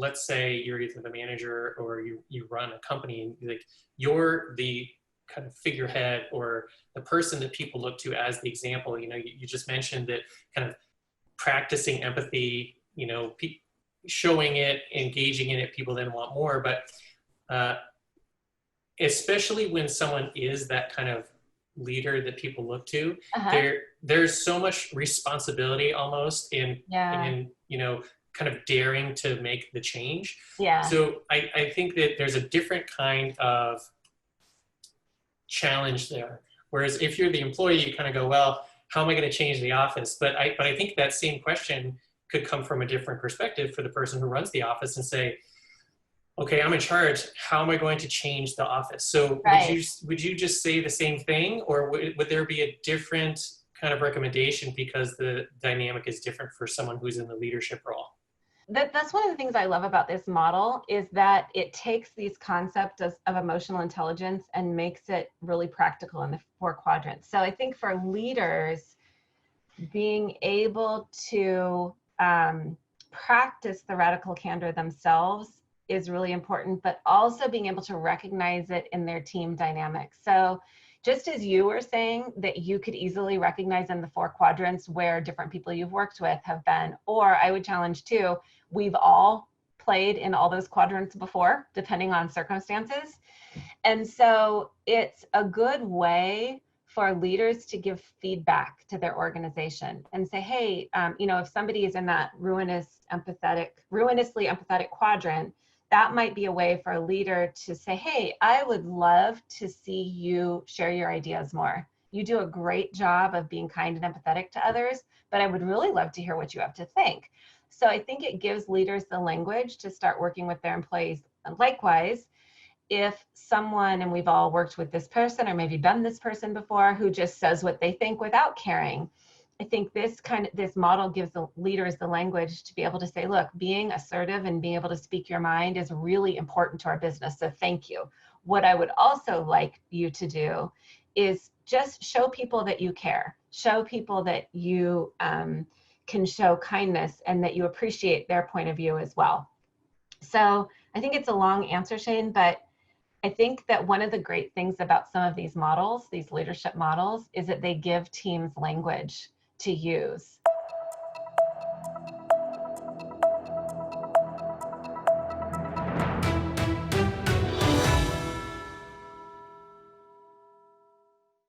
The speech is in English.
let's say you're either the manager or you run a company, and like you're the kind of figurehead or the person that people look to as the example. You know, you just mentioned that kind of practicing empathy, you know, showing it, engaging in it, people then want more. But especially when someone is that kind of leader that people look to, there's so much responsibility almost in you know, kind of daring to make the change. So I think that there's a different kind of challenge there. Whereas if you're the employee, you kind of go, well, how am I going to change the office? But I think that same question could come from a different perspective for the person who runs the office and say, okay, I'm in charge. How am I going to change the office? So would you just say the same thing, or would there be a different kind of recommendation because the dynamic is different for someone who's in the leadership role? That's one of the things I love about this model, is that it takes these concepts of emotional intelligence and makes it really practical in the 4 quadrants. So I think for leaders, being able to practice the radical candor themselves is really important, but also being able to recognize it in their team dynamics. So just as you were saying that you could easily recognize in the 4 quadrants where different people you've worked with have been, or I would challenge too, we've all played in all those quadrants before, depending on circumstances. And so it's a good way for leaders to give feedback to their organization and say, hey, you know, if somebody is in that ruinously empathetic quadrant, that might be a way for a leader to say, hey, I would love to see you share your ideas more. You do a great job of being kind and empathetic to others, but I would really love to hear what you have to think. So I think it gives leaders the language to start working with their employees. And likewise, if someone, and we've all worked with this person or maybe been this person before, who just says what they think without caring, I think this model gives the leaders the language to be able to say, look, being assertive and being able to speak your mind is really important to our business, so thank you. What I would also like you to do is just show people that you care, show people that you can show kindness and that you appreciate their point of view as well. So I think it's a long answer, Shane, but I think that one of the great things about some of these models, these leadership models, is that they give teams language to use.